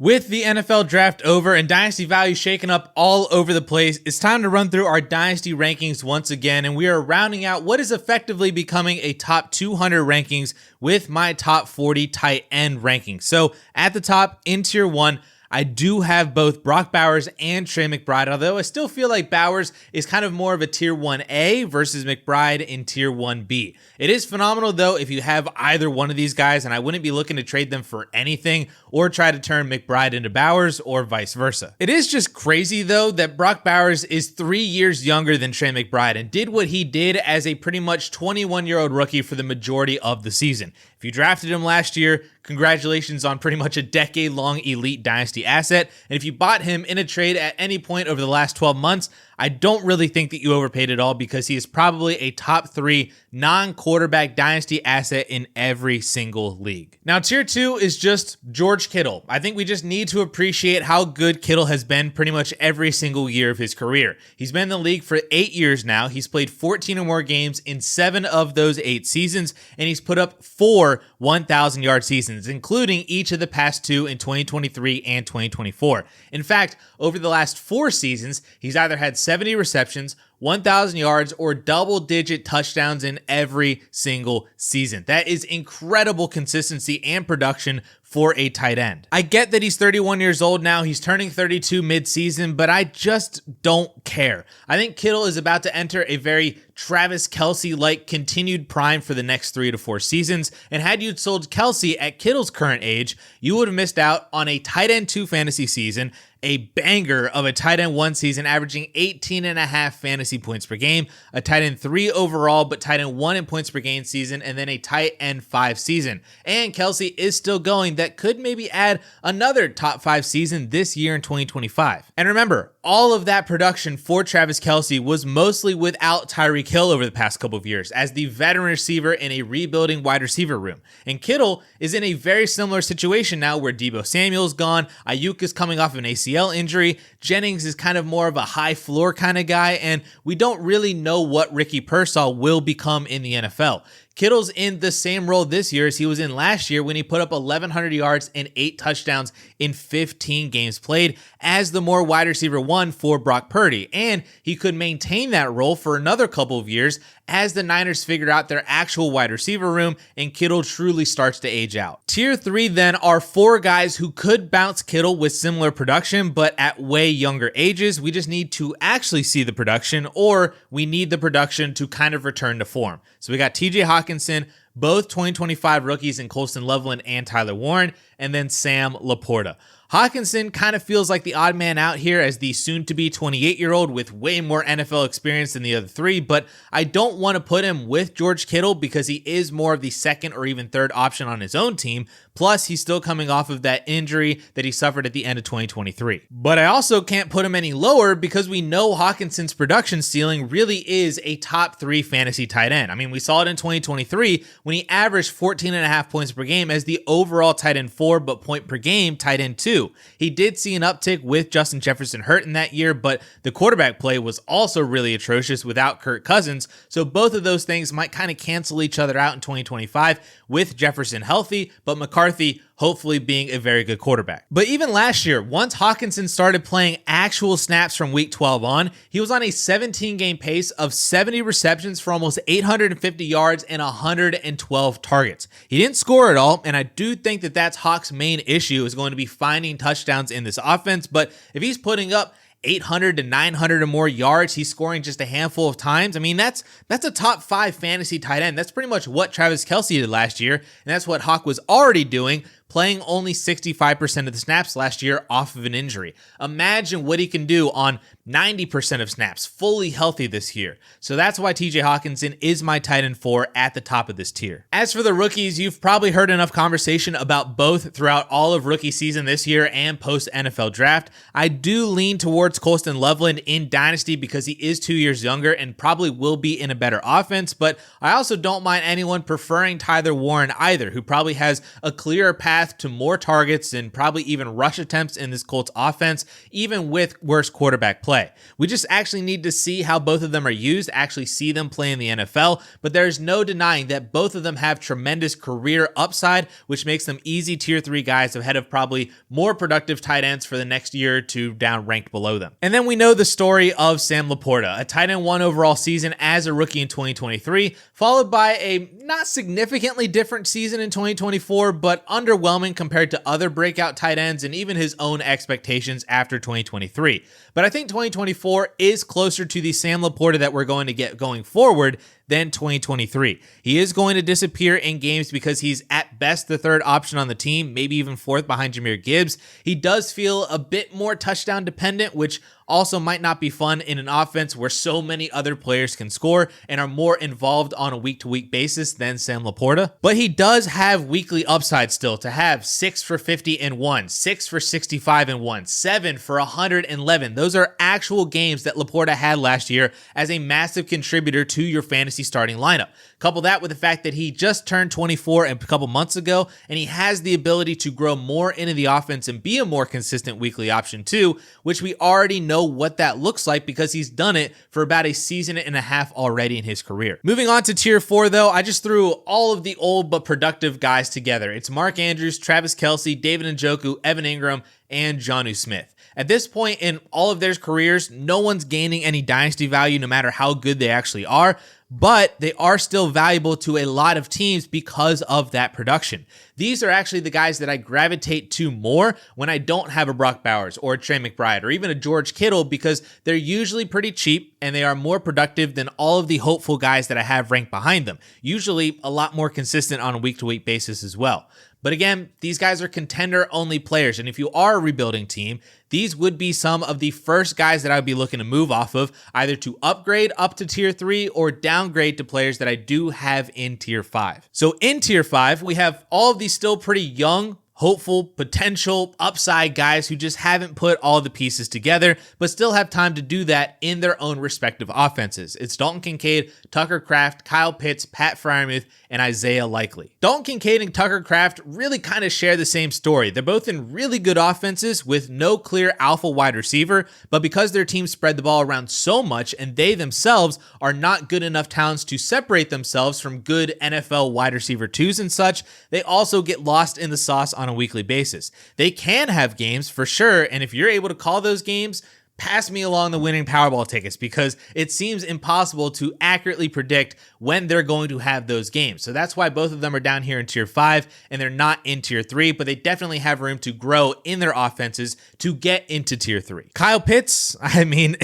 With the NFL draft over and dynasty value shaken up all over the place, it's time to run through our dynasty rankings once again, and we are rounding out what is effectively becoming a top 200 rankings with my top 40 tight end rankings. So at the top, in tier 1, I do have both Brock Bowers and Trey McBride, although I still feel like Bowers is kind of more of a tier 1A versus McBride in tier 1B. It is phenomenal though if you have either one of these guys, and I wouldn't be looking to trade them for anything or try to turn McBride into Bowers or vice versa. It is just crazy though that Brock Bowers is 3 years younger than Trey McBride and did what he did as a pretty much 21-year-old rookie for the majority of the season. If you drafted him last year, congratulations on pretty much a decade-long elite dynasty asset. And if you bought him in a trade at any point over the last 12 months, I don't really think that you overpaid at all because he is probably a top 3 non-quarterback dynasty asset in every single league. Now, tier 2 is just George Kittle. I think we just need to appreciate how good Kittle has been pretty much every single year of his career. He's been in the league for 8 years now. He's played 14 or more games in 7 of those 8 seasons, and he's put up 4 1,000-yard seasons, including each of the past 2 in 2023 and 2024. In fact, over the last 4 seasons, he's either had 70 receptions, 1,000 yards, or double-digit touchdowns in every single season. That is incredible consistency and production for a tight end. I get that he's 31 years old now. He's turning 32 mid-season, but I just don't care. I think Kittle is about to enter a very Travis Kelce-like continued prime for the next 3 to 4 seasons, and had you sold Kelce at Kittle's current age, you would have missed out on a tight end 2 fantasy season, a banger of a tight end 1 season averaging 18.5 fantasy points per game, a tight end 3 overall, but tight end 1 in points per game season, and then a tight end 5 season. And Kelce is still going. That could maybe add another top 5 season this year in 2025. And remember, all of that production for Travis Kelce was mostly without Tyreek Hill over the past couple of years as the veteran receiver in a rebuilding wide receiver room. And Kittle is in a very similar situation now where Deebo Samuel's gone, Ayuk is coming off of an ACL injury, Jennings is kind of more of a high floor kind of guy, and we don't really know what Ricky Pearsall will become in the NFL. Kittle's in the same role this year as he was in last year when he put up 1,100 yards and 8 touchdowns in 15 games played as the more wide receiver 1 for Brock Purdy. And he could maintain that role for another couple of years as the Niners figure out their actual wide receiver room and Kittle truly starts to age out. Tier 3 then are 4 guys who could bounce Kittle with similar production, but at way younger ages. We just need to actually see the production, or we need the production to kind of return to form. So we got TJ Hockenson, both 2025 rookies in Colston Loveland and Tyler Warren, and then Sam LaPorta. Hockenson kind of feels like the odd man out here as the soon-to-be 28-year-old with way more NFL experience than the other 3, but I don't want to put him with George Kittle because he is more of the second or even third option on his own team, plus he's still coming off of that injury that he suffered at the end of 2023. But I also can't put him any lower because we know Hockenson's production ceiling really is a top 3 fantasy tight end. I mean, we saw it in 2023 when he averaged 14.5 points per game as the overall tight end 4, but point per game tight end 2. He did see an uptick with Justin Jefferson hurt in that year, but the quarterback play was also really atrocious without Kirk Cousins, so both of those things might kind of cancel each other out in 2025 with Jefferson healthy, but McCarthy hopefully being a very good quarterback. But even last year, once Hockenson started playing actual snaps from week 12 on, he was on a 17-game pace of 70 receptions for almost 850 yards and 112 targets. He didn't score at all, and I do think that that's Hawk's main issue is going to be finding touchdowns in this offense, but if he's putting up 800 to 900 or more yards, he's scoring just a handful of times. I mean, that's a top 5 fantasy tight end. That's pretty much what Travis Kelce did last year, and that's what Hawk was already doing, playing only 65% of the snaps last year off of an injury. Imagine what he can do on 90% of snaps, fully healthy this year. So that's why TJ Hockenson is my tight end 4 at the top of this tier. As for the rookies, you've probably heard enough conversation about both throughout all of rookie season this year and post NFL draft. I do lean towards Colston Loveland in Dynasty because he is 2 years younger and probably will be in a better offense, but I also don't mind anyone preferring Tyler Warren either, who probably has a clearer path path to more targets and probably even rush attempts in this Colts offense, even with worse quarterback play. We just actually need to see how both of them are used, actually see them play in the NFL, but there's no denying that both of them have tremendous career upside, which makes them easy tier 3 guys ahead of probably more productive tight ends for the next year or two down ranked below them. And then we know the story of Sam LaPorta, a tight end 1 overall season as a rookie in 2023, followed by a not significantly different season in 2024, but underwhelming compared to other breakout tight ends and even his own expectations after 2023. But I think 2024 is closer to the Sam LaPorta that we're going to get going forward than 2023. He is going to disappear in games because he's at best the third option on the team, maybe even fourth behind Jahmyr Gibbs. He does feel a bit more touchdown dependent, which also might not be fun in an offense where so many other players can score and are more involved on a week-to-week basis than Sam LaPorta. But he does have weekly upside still to have 6 for 50 and 1, 6 for 65 and 1, 7 for 111. Those are actual games that LaPorta had last year as a massive contributor to your fantasy starting lineup. Couple that with the fact that he just turned 24 a couple months ago, and he has the ability to grow more into the offense and be a more consistent weekly option too, which we already know what that looks like because he's done it for about a season and a half already in his career. Moving on to tier 4 though, I just threw all of the old but productive guys together. It's Mark Andrews, Travis Kelce, David Njoku, Evan Ingram, and Jonnu Smith. At this point in all of their careers, no one's gaining any dynasty value no matter how good they actually are, but they are still valuable to a lot of teams because of that production. These are actually the guys that I gravitate to more when I don't have a Brock Bowers or a Trey McBride or even a George Kittle because they're usually pretty cheap and they are more productive than all of the hopeful guys that I have ranked behind them. Usually a lot more consistent on a week-to-week basis as well. But again, these guys are contender-only players, and if you are a rebuilding team, these would be some of the first guys that I would be looking to move off of, either to upgrade up to tier 3 or downgrade to players that I do have in tier 5. So in tier 5, we have all of these still pretty young, hopeful, potential, upside guys who just haven't put all the pieces together, but still have time to do that in their own respective offenses. It's Dalton Kincaid, Tucker Kraft, Kyle Pitts, Pat Freiermuth, and Isaiah Likely. Dalton Kincaid and Tucker Kraft really kind of share the same story. They're both in really good offenses with no clear alpha wide receiver, but because their teams spread the ball around so much and they themselves are not good enough talents to separate themselves from good NFL wide receiver 2s and such, they also get lost in the sauce on a weekly basis. They can have games for sure, and if you're able to call those games, pass me along the winning Powerball tickets because it seems impossible to accurately predict when they're going to have those games. So that's why both of them are down here in tier 5 and they're not in tier 3, but they definitely have room to grow in their offenses to get into tier 3. Kyle Pitts, I mean,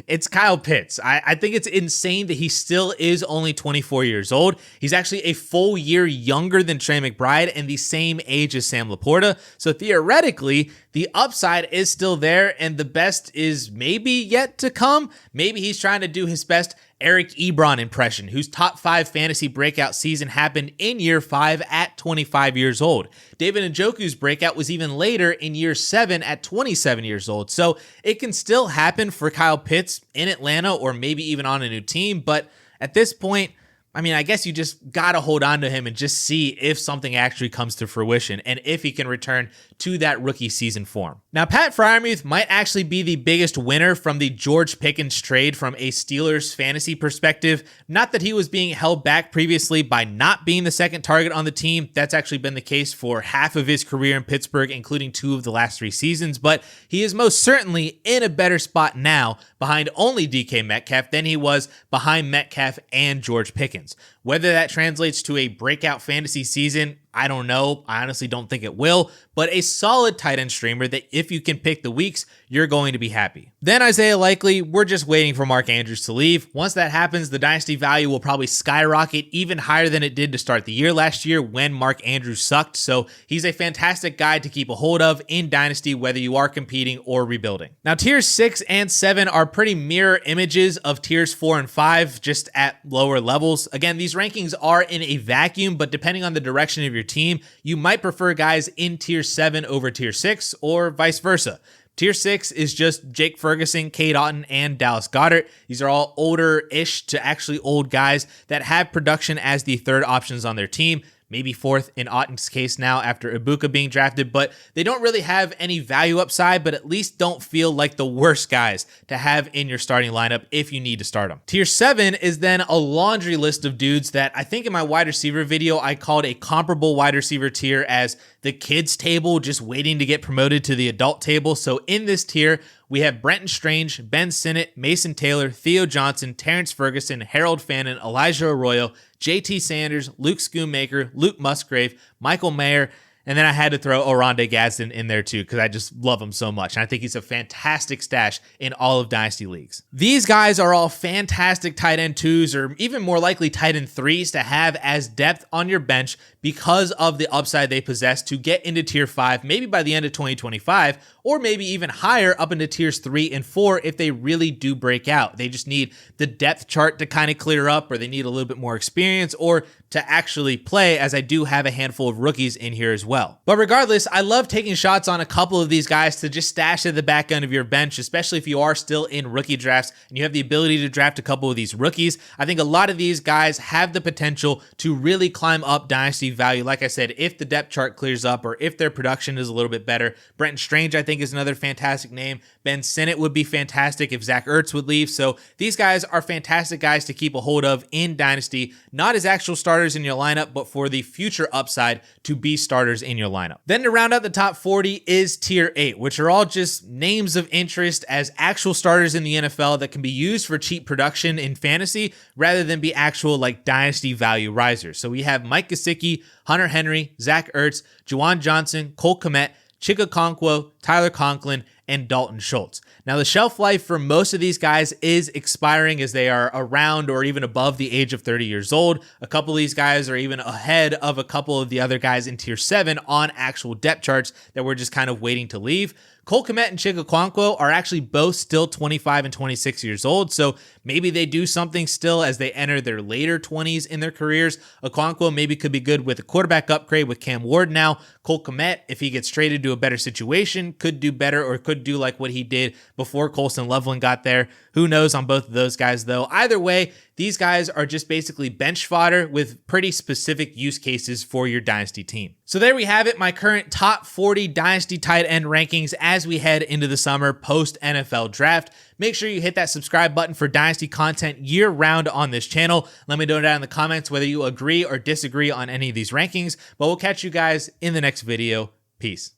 it's Kyle Pitts. I think it's insane that he still is only 24 years old. He's actually a full year younger than Trey McBride and the same age as Sam LaPorta. So theoretically, the upside is still there and the best is maybe yet to come. Maybe he's trying to do his best Eric Ebron impression, whose top 5 fantasy breakout season happened in year 5 at 25 years old. David Njoku's breakout was even later in year 7 at 27 years old. So it can still happen for Kyle Pitts in Atlanta or maybe even on a new team. But at this point, I mean, I guess you just got to hold on to him and just see if something actually comes to fruition and if he can return to that rookie season form. Now, Pat Freiermuth might actually be the biggest winner from the George Pickens trade from a Steelers fantasy perspective. Not that he was being held back previously by not being the second target on the team. That's actually been the case for half of his career in Pittsburgh, including 2 of the last 3 seasons, but he is most certainly in a better spot now behind only DK Metcalf than he was behind Metcalf and George Pickens. Whether that translates to a breakout fantasy season, I don't know. I honestly don't think it will, but a solid tight end streamer that if you can pick the weeks, you're going to be happy. Then Isaiah Likely, we're just waiting for Mark Andrews to leave. Once that happens, the dynasty value will probably skyrocket even higher than it did to start the year last year when Mark Andrews sucked. So he's a fantastic guy to keep a hold of in dynasty, whether you are competing or rebuilding. Now, tiers 6 and 7 are pretty mirror images of tiers 4 and 5, just at lower levels. Again, these rankings are in a vacuum, but depending on the direction of your team, you might prefer guys in tier 7 over tier 6 or vice versa. Tier 6 is just Jake Ferguson, Cade Otton, and Dallas Goedert. These are all older-ish to actually old guys that have production as the third options on their team. maybe 4th in Otten's case now after Ibuka being drafted, but they don't really have any value upside, but at least don't feel like the worst guys to have in your starting lineup if you need to start them. Tier 7 is then a laundry list of dudes that I think in my wide receiver video, I called a comparable wide receiver tier as the kids table, just waiting to get promoted to the adult table. So in this tier, we have Brenton Strange, Ben Sinnott, Mason Taylor, Theo Johnson, Terrence Ferguson, Harold Fannin, Elijah Arroyo, JT Sanders, Luke Schoonmaker, Luke Musgrave, Michael Mayer, and then I had to throw Oronde Gadsden in there too because I just love him so much. And I think he's a fantastic stash in all of Dynasty leagues. These guys are all fantastic tight end 2s or even more likely tight end 3s to have as depth on your bench because of the upside they possess to get into tier 5, maybe by the end of 2025, or maybe even higher up into tiers 3 and 4 if they really do break out. They just need the depth chart to kind of clear up, or they need a little bit more experience, or to actually play, as I do have a handful of rookies in here as well. But regardless, I love taking shots on a couple of these guys to just stash at the back end of your bench, especially if you are still in rookie drafts and you have the ability to draft a couple of these rookies. I think a lot of these guys have the potential to really climb up Dynasty value. Like I said, if the depth chart clears up or if their production is a little bit better. Brenton Strange, I think, is another fantastic name. Ben Sinnott would be fantastic if Zach Ertz would leave. So these guys are fantastic guys to keep a hold of in Dynasty, not as actual starters in your lineup, but for the future upside to be starters in your lineup. Then to round out the top 40 is tier 8, which are all just names of interest as actual starters in the NFL that can be used for cheap production in fantasy rather than be actual like Dynasty value risers. So we have Mike Gesicki, Hunter Henry, Zach Ertz, Juwan Johnson, Cole Kmet, Chika Okonkwo, Tyler Conklin, and Dalton Schultz. Now, the shelf life for most of these guys is expiring as they are around or even above the age of 30 years old. A couple of these guys are even ahead of a couple of the other guys in tier 7 on actual depth charts that we're just kind of waiting to leave. Cole Kmet and Chika Okonkwo are actually both still 25 and 26 years old, so maybe they do something still as they enter their later 20s in their careers. Okonkwo maybe could be good with a quarterback upgrade with Cam Ward now. Cole Kmet, if he gets traded to a better situation, could do better or could do like what he did before Colston Loveland got there. Who knows on both of those guys, though. Either way, these guys are just basically bench fodder with pretty specific use cases for your Dynasty team. So there we have it, my current top 40 Dynasty tight end rankings as we head into the summer post NFL draft. Make sure you hit that subscribe button for Dynasty content year round on this channel. Let me know down in the comments whether you agree or disagree on any of these rankings, but we'll catch you guys in the next video. Peace.